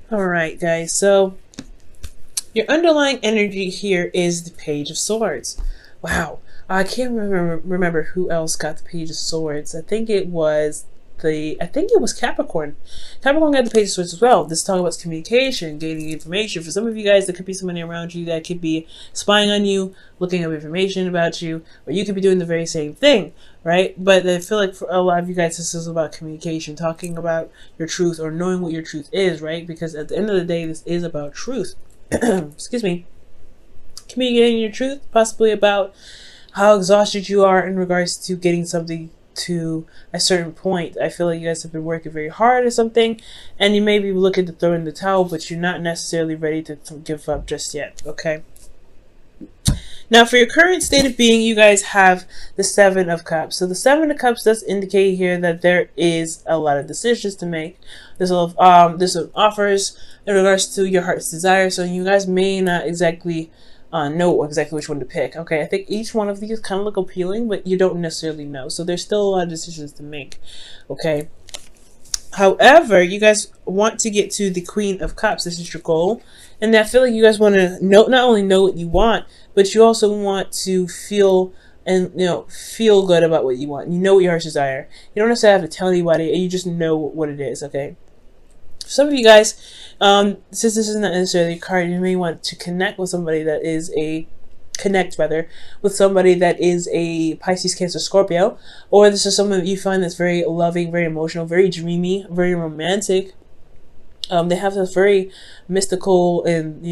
All right, guys. So your underlying energy here is the Page of Swords. Wow. I can't remember who else got the Page of Swords. I think it was Capricorn. Capricorn got the Page of Swords as well. This talk about communication, gaining information. For some of you guys, there could be somebody around you that could be spying on you, looking up information about you, or you could be doing the very same thing, right? But I feel like for a lot of you guys, this is about communication, talking about your truth or knowing what your truth is, right? Because at the end of the day, this is about truth. Excuse me. Communicating your truth, possibly about how exhausted you are in regards to getting something to a certain point. I feel like you guys have been working very hard or something, and you may be looking to throw in the towel, but you're not necessarily ready to give up just yet, okay? Now, for your current state of being, you guys have the Seven of Cups. So the Seven of Cups does indicate here that there is a lot of decisions to make. There's some offers in regards to your heart's desire, so you guys may not exactly know exactly which one to pick. Okay, I think each one of these kind of look appealing, but you don't necessarily know. So there's still a lot of decisions to make. Okay. However, you guys want to get to the Queen of Cups. This is your goal. And I feel like you guys want to not only know what you want, but you also want to feel feel good about what you want. You know what your heart's desire. You don't necessarily have to tell anybody, and you just know what it is, okay? Some of you guys, since this is not necessarily a card, you may want to connect with somebody that is with somebody that is a Pisces, Cancer, Scorpio, or this is someone that you find that's very loving, very emotional, very dreamy, very romantic. They have this very mystical and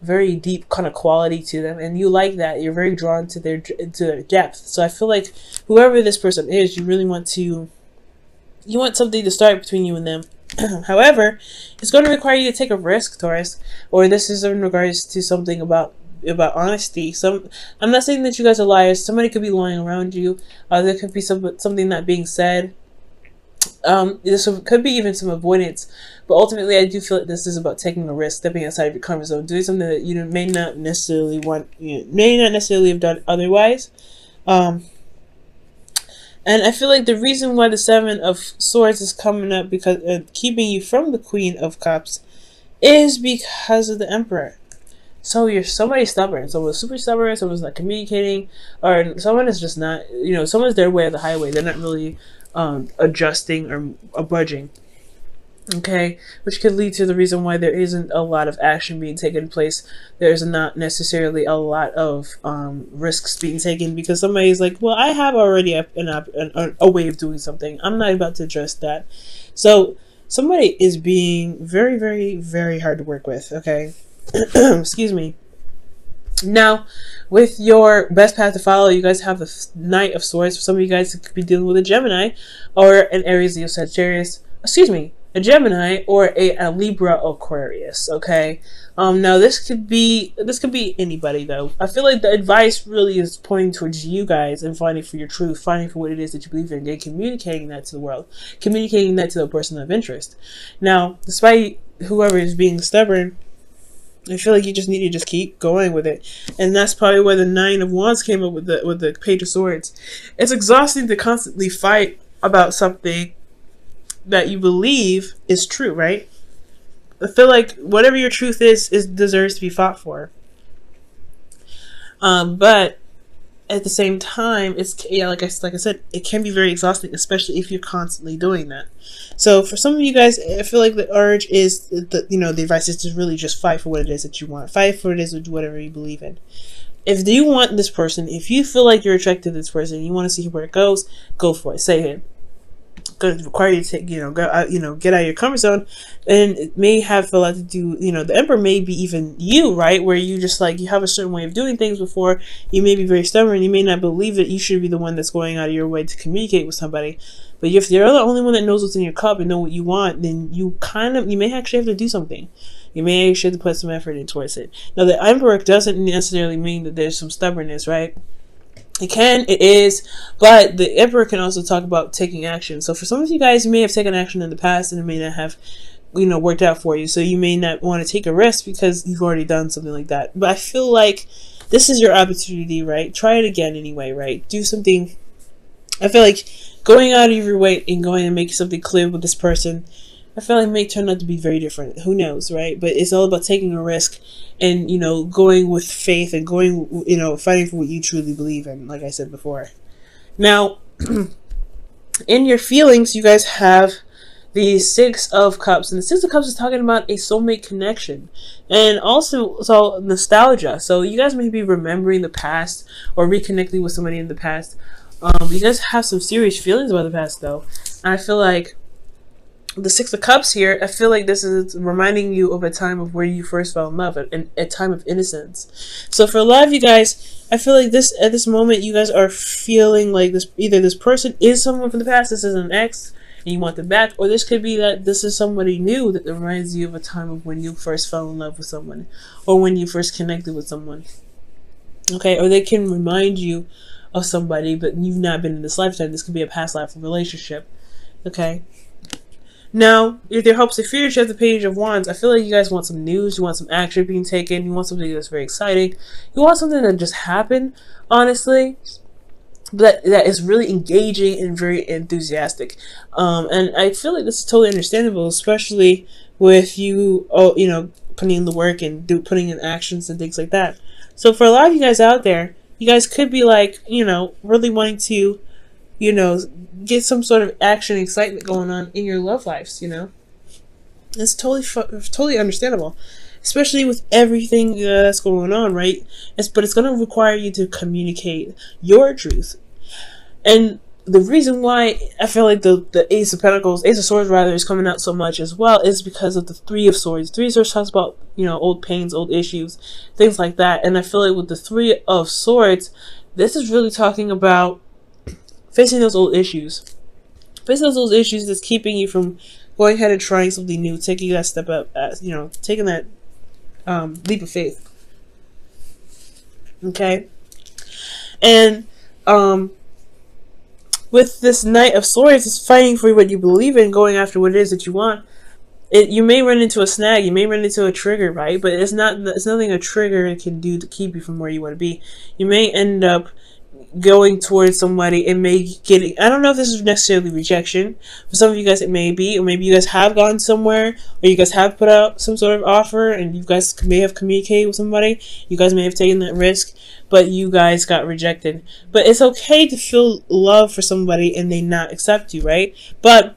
very deep kind of quality to them, and you like that. You're very drawn to their depth. So I feel like whoever this person is, you really want something to start between you and them. However, it's going to require you to take a risk, Taurus, or this is in regards to something about honesty. I'm not saying that you guys are liars. Somebody could be lying around you. There could be something not being said. This could be even some avoidance, but ultimately, I do feel like this is about taking a risk, stepping outside of your comfort zone, doing something that you may not necessarily have done otherwise. And I feel like the reason why the Seven of Swords is coming up because keeping you from the Queen of Cups is because of the Emperor. So you're somebody stubborn. Someone's super stubborn. Someone's not communicating, or someone is just not. Someone's their way of the highway. They're not really adjusting or budging. Okay, which could lead to the reason why there isn't a lot of action being taken place. There's not necessarily a lot of risks being taken because somebody's like, well, I have already a way of doing something. I'm not about to address that. So somebody is being very, very, very hard to work with. Okay, excuse me. Now, with your best path to follow, you guys have the Knight of Swords. For some of you guys, it could be dealing with a Gemini or an Aries, Leo, Sagittarius. Excuse me. A Gemini or a Libra Aquarius, okay? Now this could be anybody though. I feel like the advice really is pointing towards you guys and finding for your truth, finding for what it is that you believe in, and communicating that to the world, communicating that to the person of interest. Now, despite whoever is being stubborn, I feel like you just need to just keep going with it, and that's probably where the Nine of Wands came up with the Page of Swords. It's exhausting to constantly fight about something that you believe is true, right? I feel like whatever your truth is deserves to be fought for. But at the same time, like I said, it can be very exhausting, especially if you're constantly doing that. So for some of you guys, I feel like the urge is the advice is to really just fight for what it is that you want. Fight for what it is whatever you believe in. If you want this person, if you feel like you're attracted to this person, you want to see where it goes, go for it. Say it. Going to require you to take, get out of your comfort zone, and it may have a lot to do. The Emperor may be even you, right? Where you just you have a certain way of doing things before. You may be very stubborn. You may not believe that you should be the one that's going out of your way to communicate with somebody. But if you're the only one that knows what's in your cup and know what you want, then you may actually have to do something. You may actually have to put some effort in towards it. Now, the Emperor doesn't necessarily mean that there's some stubbornness, right? It is, but the Emperor can also talk about taking action. So for some of you guys, you may have taken action in the past and it may not have, worked out for you. So you may not want to take a risk because you've already done something like that. But I feel like this is your opportunity, right? Try it again anyway, right? Do something. I feel like going out of your way and going and making something clear with this person I feel like it may turn out to be very different. Who knows, right? But it's all about taking a risk and, you know, going with faith and going, you know, fighting for what you truly believe in, like I said before. Now, in your feelings, you guys have the Six of Cups, and the Six of Cups is talking about a soulmate connection, and also so nostalgia. So you guys may be remembering the past or reconnecting with somebody in the past. You guys have some serious feelings about the past, though. And I feel like the Six of Cups here, I feel like this is reminding you of a time of where you first fell in love, a time of innocence. So for a lot of you guys, I feel like this at this moment, you guys are feeling like this. Either this person is someone from the past, this is an ex, and you want them back, or this could be that this is somebody new that reminds you of a time of when you first fell in love with someone, or when you first connected with someone. Okay, or they can remind you of somebody, but you've not been in this lifetime. This could be a past life relationship. Okay. Now, if your hopes and fears, you have the Page of Wands. I feel like you guys want some news, you want some action being taken, you want something that's very exciting, you want something that just happened, honestly, but that is really engaging and very enthusiastic. And I feel like this is totally understandable, especially with you, you know, putting in the work and putting in actions and things like that. So for a lot of you guys out there, you guys could be like, you know, really wanting to, you know, get some sort of action, excitement going on in your love lives, you know. It's totally understandable, especially with everything that's going on, right? But it's going to require you to communicate your truth. And the reason why I feel like the Ace of Pentacles, Ace of Swords rather, is coming out so much as well is because of the Three of Swords. Three of Swords talks about, you know, old pains, old issues, things like that. And I feel like with the Three of Swords, this is really talking about facing those old issues. Facing those old issues that's keeping you from going ahead and trying something new, taking that step up, you know, taking that leap of faith. Okay? And with this Knight of Swords, it's fighting for what you believe in, going after what it is that you want. You may run into a snag, you may run into a trigger, right? But it's nothing a trigger can do to keep you from where you want to be. You may end up going towards somebody and may get, I don't know if this is necessarily rejection. For some of you guys it may be, or maybe you guys have gone somewhere, or you guys have put out some sort of offer and you guys may have communicated with somebody, you guys may have taken that risk, but you guys got rejected. But it's okay to feel love for somebody and they not accept you, right? But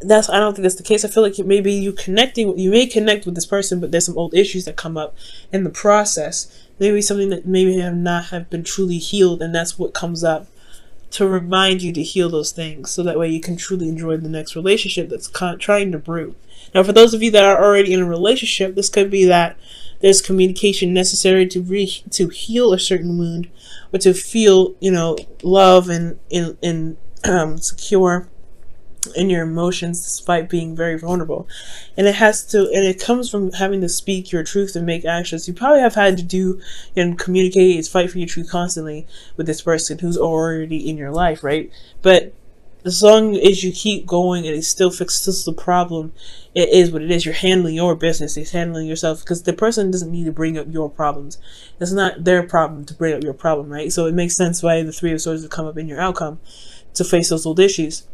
I don't think that's the case. I feel like you may connect with this person, but there's some old issues that come up in the process. Maybe something that maybe have been truly healed, and that's what comes up to remind you to heal those things, so that way you can truly enjoy the next relationship that's trying to brew. Now, for those of you that are already in a relationship, this could be that there's communication necessary to heal a certain wound, or to feel, you know, love and secure in your emotions despite being very vulnerable. And it comes from having to speak your truth and make actions. You probably have had to do and communicate and fight for your truth constantly with this person who's already in your life, right? But as long as you keep going and it still fixes the problem, it is what it is. You're handling your business. It's handling yourself, because the person doesn't need to bring up your problems. It's not their problem to bring up your problem, right? So it makes sense why the Three of Swords would come up in your outcome, to face those old issues.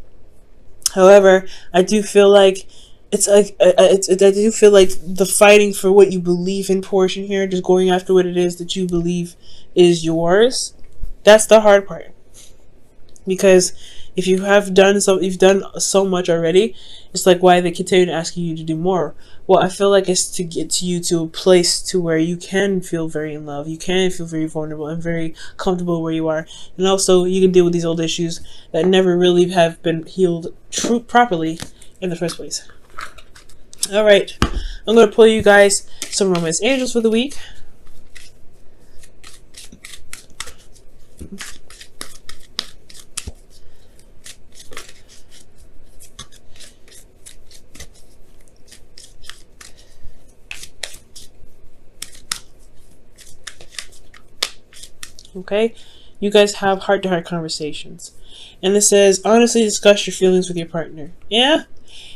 However, I do feel like I do feel like the fighting for what you believe in portion here, just going after what it is that you believe is yours, that's the hard part. Because if you have done you've done so much already, it's like, why they continue to ask you to do more? Well, I feel like it's to get you to a place to where you can feel very in love, you can feel very vulnerable and very comfortable where you are, and also you can deal with these old issues that never really have been healed properly in the first place. All right, I'm going to pull you guys some romance angels for the week. Okay, you guys have heart-to-heart conversations, and it says honestly discuss your feelings with your partner. Yeah,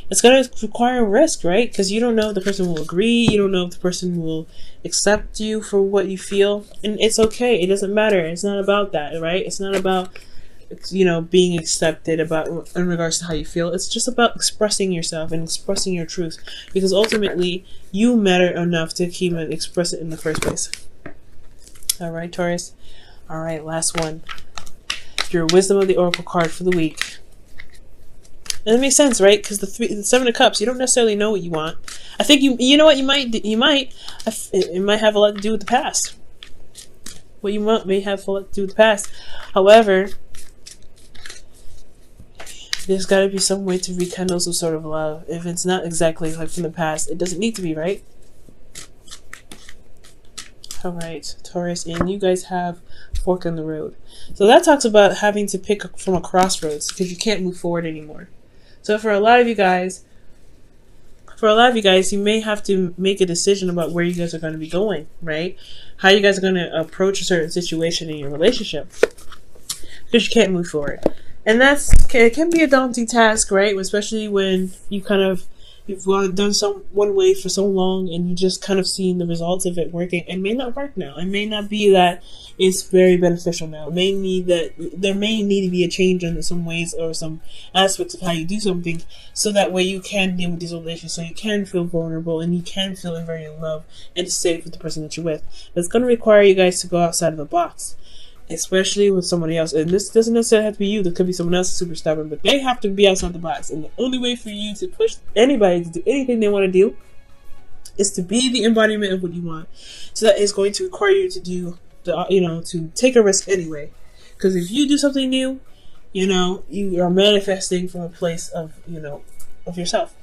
it's going to require risk, right? Because you don't know if the person will agree, you don't know if the person will accept you for what you feel, and it's okay. It doesn't matter. It's not about that, right? It's not about being accepted about in regards to how you feel. It's just about expressing yourself and expressing your truth, because ultimately you matter enough to keep and express it in the first place. All right, Taurus. All right, last one. Your Wisdom of the Oracle card for the week. And it makes sense, right? Because the Seven of Cups, you don't necessarily know what you want. I think you know what you might. It might have a lot to do with the past. What you want may have a lot to do with the past. However, there's got to be some way to rekindle some sort of love. If it's not exactly like from the past, it doesn't need to be, right? All right, Taurus, and you guys have fork in the road. So that talks about having to pick from a crossroads because you can't move forward anymore. So for a lot of you guys, you may have to make a decision about where you guys are going to be going, right? How you guys are going to approach a certain situation in your relationship, because you can't move forward. And it can be a daunting task, right? Especially when you've done one way for so long and you just kind of seen the results of it working. It may not work now. It may not be that it's very beneficial now. There may need to be a change in some ways or some aspects of how you do something, so that way you can deal with these relations, so you can feel vulnerable and you can feel very in love and safe with the person that you're with. It's going to require you guys to go outside of the box, especially with somebody else. And this doesn't necessarily have to be you. There could be someone else super stubborn, but they have to be outside the box. And the only way for you to push anybody to do anything they want to do is to be the embodiment of what you want. So that is going to require you to do to take a risk anyway. Because if you do something new, you are manifesting from a place of yourself.